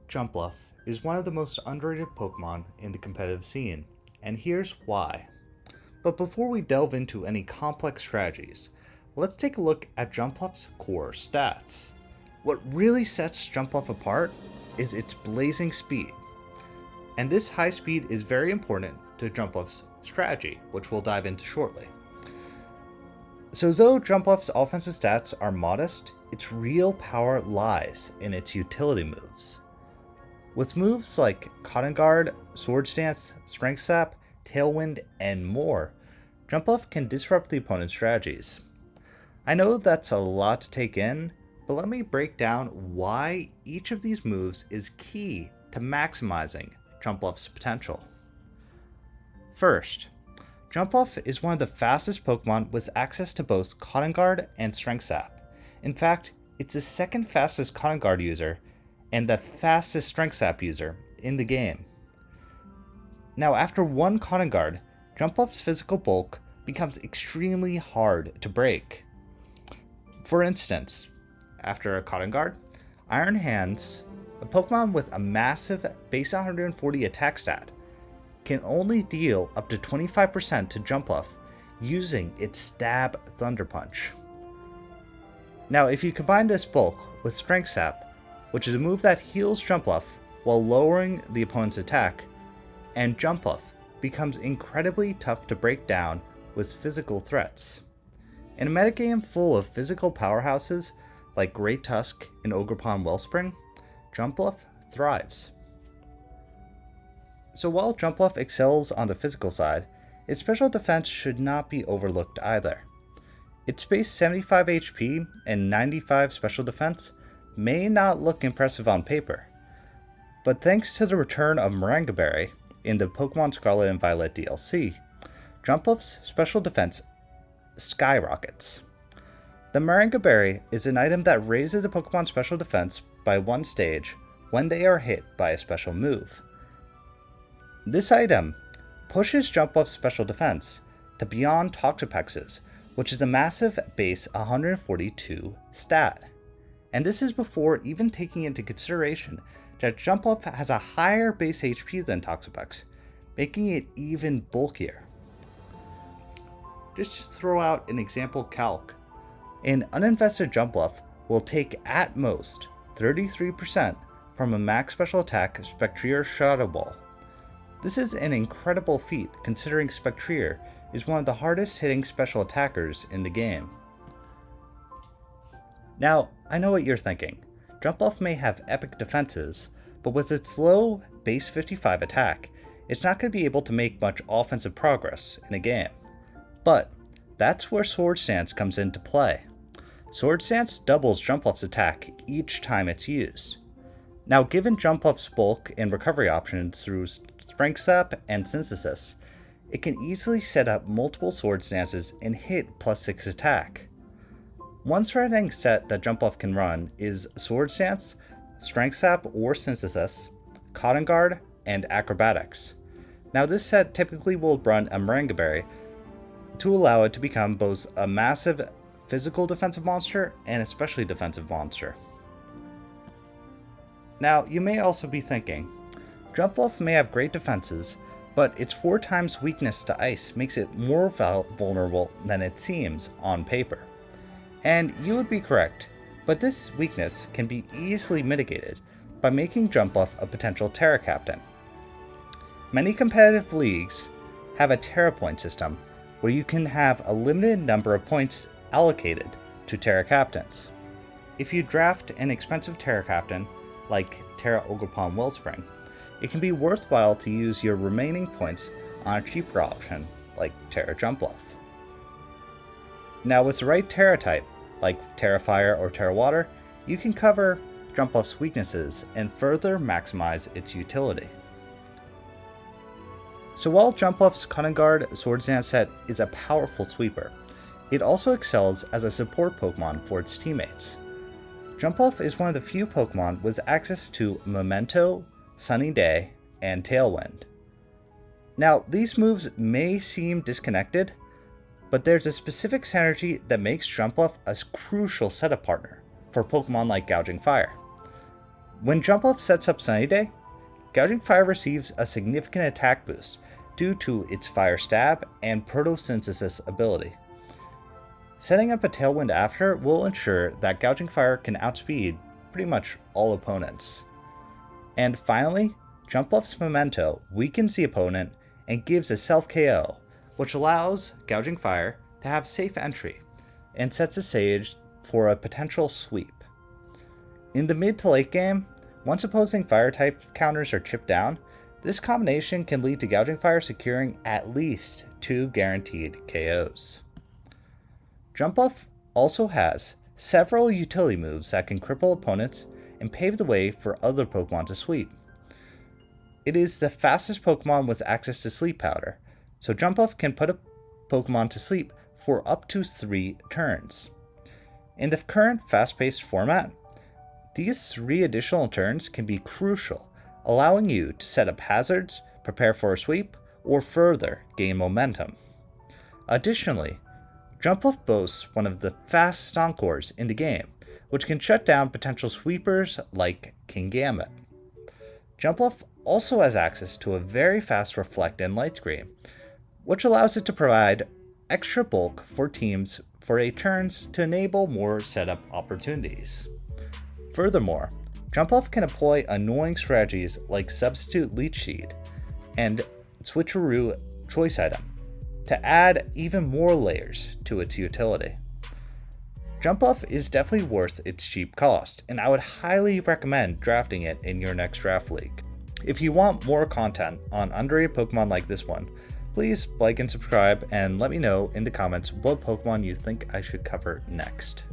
Jumpluff is one of the most underrated Pokemon in the competitive scene, and here's why. But before we delve into any complex strategies, let's take a look at Jumpluff's core stats. What really sets Jumpluff apart is its blazing speed, and this high speed is very important to Jumpluff's strategy, which we'll dive into shortly. So though Jumpluff's offensive stats are modest, its real power lies in its utility moves. With moves like Cotton Guard, Swords Dance, Strength Sap, Tailwind, and more, Jumpluff can disrupt the opponent's strategies. I know that's a lot to take in, but let me break down why each of these moves is key to maximizing Jumpluff's potential. First, Jumpluff is one of the fastest Pokemon with access to both Cotton Guard and Strength Sap. In fact, it's the second fastest Cotton Guard user and the fastest Strength Sap user in the game. Now, after one Cotton Guard, Jumpluff's physical bulk becomes extremely hard to break. For instance, after a Cotton Guard, Iron Hands, a Pokemon with a massive base 140 attack stat, can only deal up to 25% to Jumpluff using its Stab Thunder Punch. Now, if you combine this bulk with Strength Sap, which is a move that heals Jumpluff while lowering the opponent's attack, and Jumpluff becomes incredibly tough to break down with physical threats. In a metagame full of physical powerhouses like Great Tusk and Ogerpon Wellspring, Jumpluff thrives. So while Jumpluff excels on the physical side, its special defense should not be overlooked either. Its base 75 HP and 95 special defense may not look impressive on paper, but thanks to the return of Berry in the Pokemon Scarlet and Violet DLC, Jumpluff's special defense skyrockets. The Berry is an item that raises a Pokemon's special defense by one stage when they are hit by a special move. This item pushes Jumpluff's special defense to beyond Toxapex's, which is a massive base 142 stat. And this is before even taking into consideration that Jumpluff has a higher base HP than Toxapex, making it even bulkier. Just to throw out an example calc, an uninvested Jumpluff will take at most 33% from a max special attack Spectrier Shadow Ball. This is an incredible feat considering Spectrier is one of the hardest hitting special attackers in the game. Now, I know what you're thinking. Jumpluff may have epic defenses, but with its low base 55 attack, it's not going to be able to make much offensive progress in a game. But that's where Swords Dance comes into play. Swords Dance doubles Jumpluff's attack each time it's used. Now, given Jumpluff's bulk and recovery options through Strength Sap and Synthesis, it can easily set up multiple Swords Dances and hit +6 attack. One threatening set that Jumpluff can run is Swords Dance, Strength Sap or Synthesis, Cotton Guard, and Acrobatics. Now this set typically will run a Berry to allow it to become both a massive physical defensive monster and a specially defensive monster. Now you may also be thinking, Jumpluff may have great defenses, but its 4 times weakness to ice makes it more vulnerable than it seems on paper. And you would be correct, but this weakness can be easily mitigated by making Jumpluff a potential Terra Captain. Many competitive leagues have a Terra Point system where you can have a limited number of points allocated to Terra Captains. If you draft an expensive Terra Captain, like Terra Ogerpon Wellspring, it can be worthwhile to use your remaining points on a cheaper option, like Terra Jumpluff. Now with the right Terra type, like Terra Fire or Terra Water, you can cover Jumpluff's weaknesses and further maximize its utility. So while Jumpluff's Cotton Guard Swords Dance set is a powerful sweeper, it also excels as a support Pokemon for its teammates. Jumpluff is one of the few Pokemon with access to Memento, Sunny Day, and Tailwind. Now, these moves may seem disconnected, but there's a specific synergy that makes Jumpluff a crucial setup partner for Pokemon like Gouging Fire. When Jumpluff sets up Sunny Day, Gouging Fire receives a significant attack boost due to its Fire Stab and Photosynthesis ability. Setting up a Tailwind after will ensure that Gouging Fire can outspeed pretty much all opponents. And finally, Jumpluff's Memento weakens the opponent and gives a self KO, which allows Gouging Fire to have safe entry and sets the stage for a potential sweep. In the mid to late game, once opposing fire type counters are chipped down, this combination can lead to Gouging Fire securing at least 2 guaranteed KOs. Jumpluff also has several utility moves that can cripple opponents and pave the way for other Pokemon to sweep. It is the fastest Pokemon with access to Sleep Powder, so Jumpluff can put a Pokemon to sleep for up to 3 turns. In the current fast-paced format, these 3 additional turns can be crucial, allowing you to set up hazards, prepare for a sweep, or further gain momentum. Additionally, Jumpluff boasts one of the fastest Encores in the game, which can shut down potential sweepers like Kingambit. Jumpluff also has access to a very fast Reflect and Light Screen, which allows it to provide extra bulk for teams for 8 turns to enable more setup opportunities. Furthermore, Jumpluff can employ annoying strategies like Substitute Leech Seed and Switcheroo Choice Item to add even more layers to its utility. Jumpluff is definitely worth its cheap cost, and I would highly recommend drafting it in your next draft league. If you want more content on underrated Pokemon like this one, please like and subscribe and let me know in the comments what Pokemon you think I should cover next.